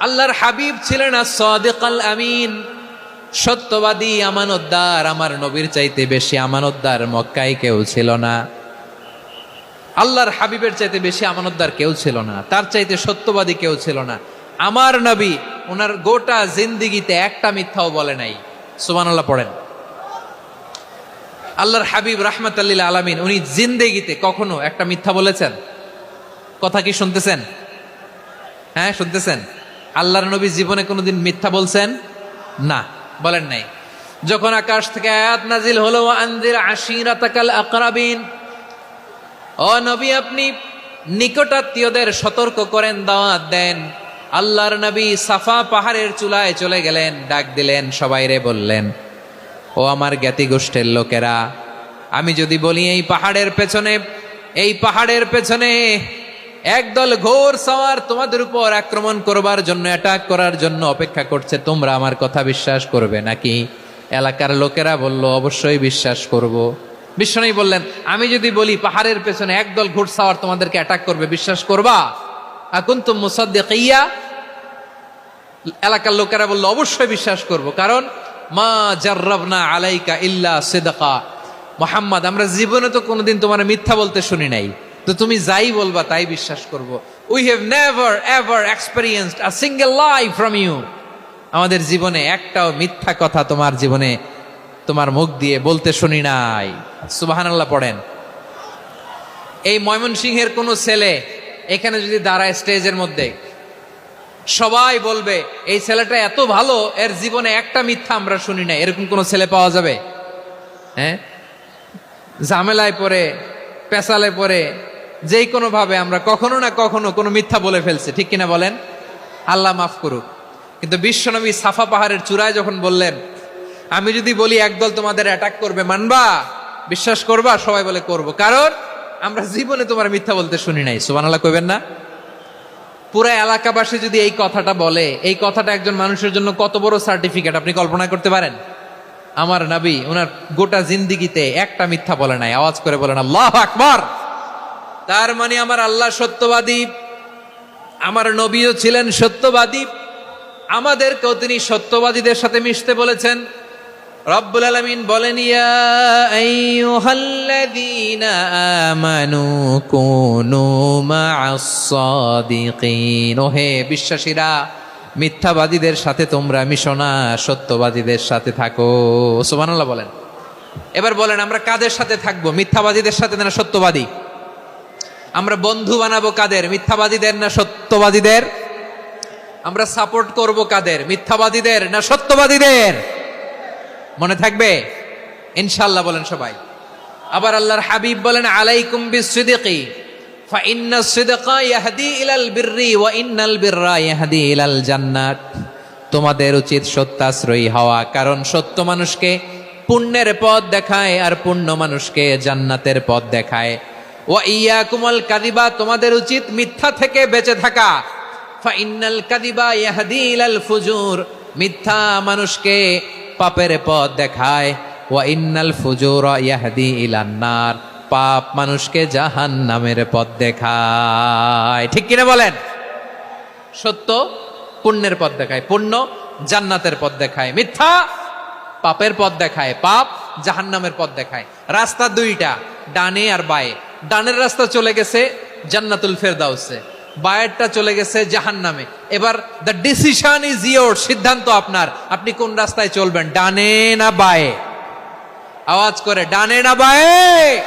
আল্লাহর হাবিব ছিলেন as-সাদিক আল-আমিন, সত্যবাদী, আমানতদার। আমার নবীর চাইতে বেশি আমানতদার মক্কায় কেউ ছিল না। আল্লাহর হাবিবের চাইতে বেশি আমানতদার কেউ ছিল না, তার চাইতে সত্যবাদী কেউ ছিল না। আমার নবী ওনার গোটা জিন্দিগিতে একটা মিথ্যাও বলে নাই। সুবহানাল্লাহ পড়েন। আল্লাহর হাবিব রাহমাতাল লিল আলামিন উনি জিন্দেগিতে কখনো একটা মিথ্যা বলেছেন? কথা কি শুনতেছেন? হ্যাঁ, শুনতেছেন? আল্লাহর নবী জীবনে কোনোদিন মিথ্যা বলছেন? না, বলেন নাই। যখন আকাশ থেকে আয়াত নাজিল হলো, আনজির আশিরাতাকাল আকরাবিন, ও নবী আপনি নিকটাত্মীয়দের সতর্ক করেন, দাওয়াত দেন। আল্লাহর নবী সাফা পাহাড়ের চূড়ায় চলে গেলেন, ডাক দিলেন, সবাইরে বললেন, ও আমার জ্ঞাতি গোষ্ঠীর লোকেরা, আমি যদি বলি এই পাহাড়ের পেছনে একদল ঘোর সওয়ার তোমাদের উপর আক্রমণ করবার জন্য, অ্যাটাক করার জন্য অপেক্ষা করছে, তোমরা আমার কথা বিশ্বাস করবে নাকি? এলাকার লোকেরা বলল, অবশ্যই বিশ্বাস করব। বিশ্বনবী বললেন, আমি যদি বলি পাহাড়ের পেছনে একদল ঘোড়সাওয়ার তোমাদেরকে অ্যাটাক করবে, বিশ্বাস করবা? আকুনতুম মুসাদ্দিকিয়া? এলাকার লোকেরা বলল, অবশ্যই বিশ্বাস করব, কারণ মা জাররাবনা আলাইকা ইল্লা সিদকা। মুহাম্মদ, আমরা জীবনে তো কোনোদিন তোমার মিথ্যা বলতে শুনি নাই, তো তুমি যাই বলবা তাই বিশ্বাস করব। We have never ever experienced a single lie from you. আমাদের জীবনে একটাও মিথ্যা কথা তোমার জীবনে, তোমার মুখ দিয়ে বলতে শুনি নাই। সুবহানাল্লাহ পড়েন। এই ময়মনসিংহের কোন ছেলে এখানে যদি দাঁড়ায় স্টেজের মধ্যে, সবাই বলবে এই ছেলেটা এত ভালো, এর জীবনে একটা মিথ্যা আমরা শুনি নাই। এরকম কোন ছেলে পাওয়া যাবে? হ্যাঁ, ঝামেলায় পড়ে, পেশালে পড়ে, যেই কোনো ভাবে আমরা কখনো না কখনো কোনো মিথ্যা বলে ফেলছি, ঠিক কিনা বলেন? আল্লাহ মাফ করুক। কিন্তু বিশ্বনবী সাফা পাহাড়ের চূড়ায় যখন বললেন, আমি যদি বলি একদল তোমাদের অ্যাটাক করবে, মানবা? বিশ্বাস করবা? সবাই বলে করব, কারণ আমরা জীবনে তোমার মিথ্যা বলতে শুনি নাই। সুবহানাল্লাহ কইবেন না? পুরা এলাকাবাসী যদি এই কথাটা বলে, এই কথাটা একজন মানুষের জন্য কত বড় সার্টিফিকেট আপনি কল্পনা করতে পারেন? আমার নবী ওনার গোটা জিন্দিগিতে একটা মিথ্যা বলে নাই। আওয়াজ করে বলেন আল্লাহু আকবার। তার মানে আমার আল্লাহ সত্যবাদী, আমার নবীও ছিলেন সত্যবাদী, আমাদেরকেও তিনি সত্যবাদীদের সাথে মিশতে বলেছেন। রব্বুল আলামিন বলেন, ইয়া আইয়ুহাল্লাযীনা আমানু কুনু মা'আস সাদিকিন। ওহে বিশ্বাসীরা, মিথ্যাবাদীদের সাথে তোমরা মিশো না, সত্যবাদীদের সাথে থাকো। সুবহানাল্লাহ বলেন। এবার বলেন, আমরা কাদের সাথে থাকবো? মিথ্যাবাদীদের সাথে না সত্যবাদী? আমরা বন্ধু বানাবো কাদের? মিথ্যাবাদীদের না সত্যবাদীদের? আমরা সাপোর্ট করব কাদের? মিথ্যাবাদীদের না সত্যবাদীদের? মনে থাকবে ইনশাআল্লাহ, বলেন সবাই। আবার আল্লাহর হাবিব বলেন, আলাইকুম বিসসিদকি ফাইন্নাস সিদকা ইয়াহদি ইলাল বিররি ওয়া ইন্নাল বিররা ইয়াহদি ইলাল জান্নাত। তোমাদের উচিত সত্যাশ্রয়ী হওয়া, কারণ সত্য মানুষকে পুণ্যের পথ দেখায়, আর পুণ্য মানুষকে জান্নাতের পথ দেখায়। ওয়া ইয়াকুমুল কাযিবা, তোমাদের উচিত মিথ্যা থেকে বেঁচে থাকা। ফাইন্নাল কাযিবা ইয়াহদি ইলাল ফুজুর, মিথ্যা মানুষকে পাপের পথ দেখায়। ওয়া ইন্নাল ফুজুরা ইয়াহদি ইলান নার, পাপ মানুষকে জাহান্নামের পথ দেখায়। ঠিক কিনা বলেন? সত্য পুণ্যের পথ দেখায়, পুণ্য জান্নাতের পথ দেখায়, মিথ্যা পাপের পথ দেখায়, পাপ জাহান্নামের পথ দেখায়। রাস্তা দুইটা, ডানে আর বায়ে। ডানের রাস্তা চলে গেছে জান্নাতুল ফেরদাউসে, বায়েরটা চলে গেছে জাহান্নামে। এবার দ্য ডিসিশন ইজ ইয়োর, সিদ্ধান্ত আপনার, আপনি কোন রাস্তায় চলবেন, ডানে না বায়ে? আওয়াজ করে, ডানে না বায়ে?